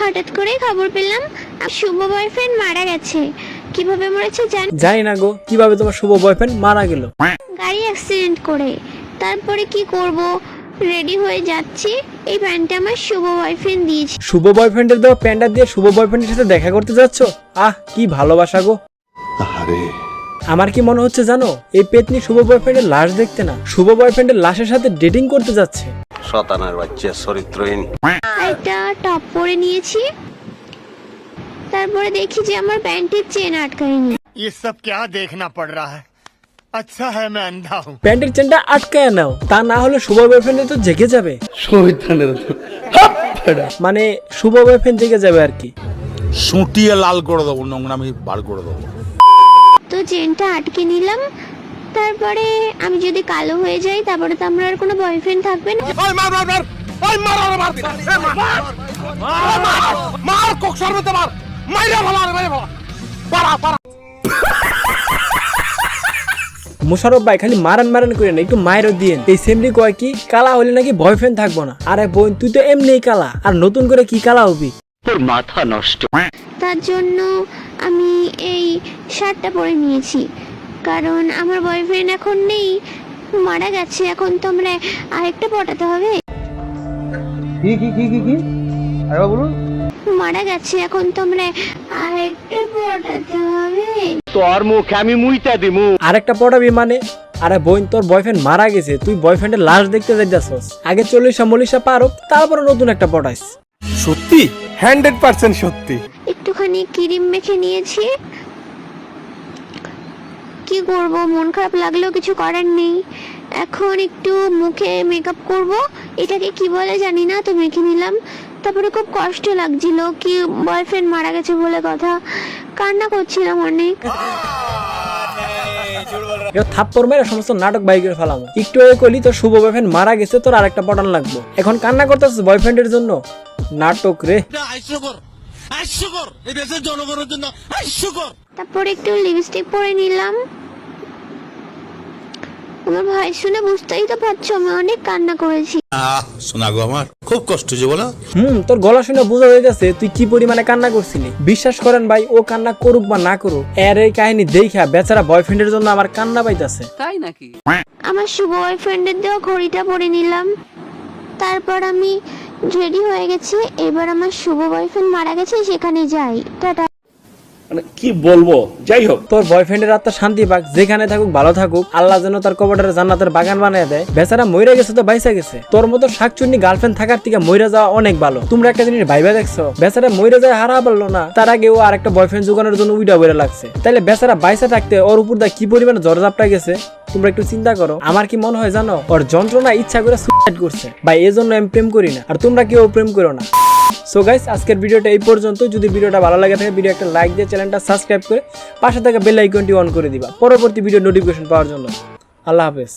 হঠাৎ করে খবর পেলাম শুভ বয়ফ্রেন্ড মারা গেছে। কিভাবে মরেছে জানি না গো, কিভাবে তোমার শুভ বয়ফ্রেন্ড মারা গেল? গাড়ি অ্যাক্সিডেন্ট করে। তারপরে কি করব, রেডি হয়ে যাচ্ছি, এই প্যান্টটা আমার শুভ বয়ফ্রেন্ড দিয়েছে। শুভ বয়ফ্রেন্ডের দেওয়া প্যান্টটা দিয়ে শুভ বয়ফ্রেন্ডের সাথে দেখা করতে যাচ্ছ? আহ, কি ভালোবাসা গো। আমার কি মনে হচ্ছে জানো, এই পেতনি শুভ বয়ফ্রেন্ডের লাশ দেখতে না, শুভ বয়ফ্রেন্ডের লাশের সাথে ডেটিং করতে যাচ্ছে। শয়তানের বাচ্চা, চরিত্রহীন। একটা টপ পরে নিয়েছি, তারপরে দেখি যে আমার প্যান্টের চেন আটকায়নি। ये सब क्या देखना पड़ रहा है? अच्छा है मैं अंधा हूँ। প্যান্টের চেনটা আটকায় নাও, তা না হলে শুভ বয়ফ্রেন্ড তো জেগে যাবে। মানে শুভ বয়ফ্রেন্ড জেগে যাবে আর কি। সুটিয়ে লাল করে দেবো, নোংরামি বার করে দেবো। তো চেনটা আটকে নিলাম। তারপরে আমি যদি কালো হয়ে যাই, তারপরে তো আমার আর কোনো বয়ফ্রেন্ড থাকবে না। মোশারফ ভাই খালি মারান মারান করে না, একটু মায়েরও দিয়েন। এই সেমরি কয় কি কালা হলে নাকি বয়ফ্রেন্ড থাকবো না। আরে বোন, তুই তো এমনিই কালা, আর নতুন করে কি কালা হবি? তোর মাথা নষ্ট। তার জন্য আমি এই শার্টটা পরে নিয়েছি, কারণ আমার বয়ফ্রেন্ড এখন নেই, মারা গেছে। এখন তো আমরা আরেকটা পটাতে হবে। মারা গেছে, এখন তো আমরা আরেকটা পটাতে হবে। তোর মুখে আমি মুইতা দিমু। আরেকটা পড়াবি মানে? আরে বোন, তোর বয়ফ্রেন্ড মারা গেছে, তুই বয়ফ্রেন্ডের লাশ দেখতে যাইতাছস। আগে 40 পারো, তারপরে নতুন একটা পটাইস। সত্যি 100% সত্যি। একটুখানি ক্রিম মেখে নিয়েছি। কি করব, মন খারাপ লাগলেও কিছু করার নেই। এখন একটু মুখে মেকআপ করব, এটাকে কি বলে জানি না, তো মেখে নিলাম। তারপরে খুব কষ্ট লাগছিল, কি বয়ফ্রেন্ড মারা গেছে বলে কথা, কান্না করছিলাম অনেক। থাপ্পড় মেরে সমস্ত নাটক বাই করে ফেলাম। একটু আগে কইলি তোর শুভ বয়ফ্রেন্ড মারা গেছে, তোর আরেকটা পটান লাগবে, এখন কান্না করতেছিস বয়ফ্রেন্ডের জন্য? নাটক রে। তারপরে একটু লিপস্টিক পরে নিলাম। আমার ভাই শুনে বুঝতেই তো পারছো আমি অনেক কান্না করেছি। শোনা গো, আমার খুব কষ্ট হচ্ছে বলো। তোর গলা শুনে বোঝা হয়ে গেছে তুই কি পরিমাণে কান্না করছিলি। বিশ্বাস করেন ভাই, ও কান্না করুক বা না করুক, এর এই কাহিনী দেখা বেচারা বয়ফ্রেন্ডের জন্য আমার কান্না পাইতাছে। তাই নাকি? আমার শুভ বয়ফ্রেন্ডের দেওয়া ঘড়িটা পরে নিলাম। তারপর আমি রেডি হয়ে গেছি। এবার আমার শুভ বয়ফ্রেন্ড মারা গেছে, সেখানে যাই। টাটা। মানে কি বলবো, যাই হোক, তোর বয়ফ্রেন্ডের আত্মা শান্তি পাক, যেখানে থাকুক ভালো থাকুক, আল্লাহ যেন তার কবরের জান্নাতের বাগান বানিয়ে দেয়। বেচারা মইরা গেছে তো বাইসা গেছে। তোর মতো শাকচুন্নি গার্লফ্রেন্ড থাকার থেকে মইরা যাওয়া অনেক ভালো। তোমরা একটা জিনিস ভাইবা দেখছো, বেচারা মইরা যায় হারা পারলো না, তার আগে ও আরেকটা বয়ফ্রেন্ড জোগানোর জন্য উইডা বইরা লাগছে। তাইলে বেচারা বাইসা থাকতে ওর উপর দা কি পরিমাণে জরজাপটা গেছে তোমরা একটু চিন্তা করো। আমার কি মনে হয় জানো, ওর যন্ত্রণা ইচ্ছা করে সুইসাইড করছে ভাই, এই জন্য আমি প্রেম করি না, আর তোমরা কেউ প্রেম করো না। সো গাইস, আজকের ভিডিওটা এই পর্যন্ত। যদি ভিডিওটা ভালো লাগে থাকে, ভিডিও একটা লাইক দিয়ে চ্যানেলটা সাবস্ক্রাইব করে পাশে থাকা বেল আইকনটি অন করে দিবা পরবর্তী ভিডিও নোটিফিকেশন পাওয়ার জন্য। আল্লাহ হাফেজ।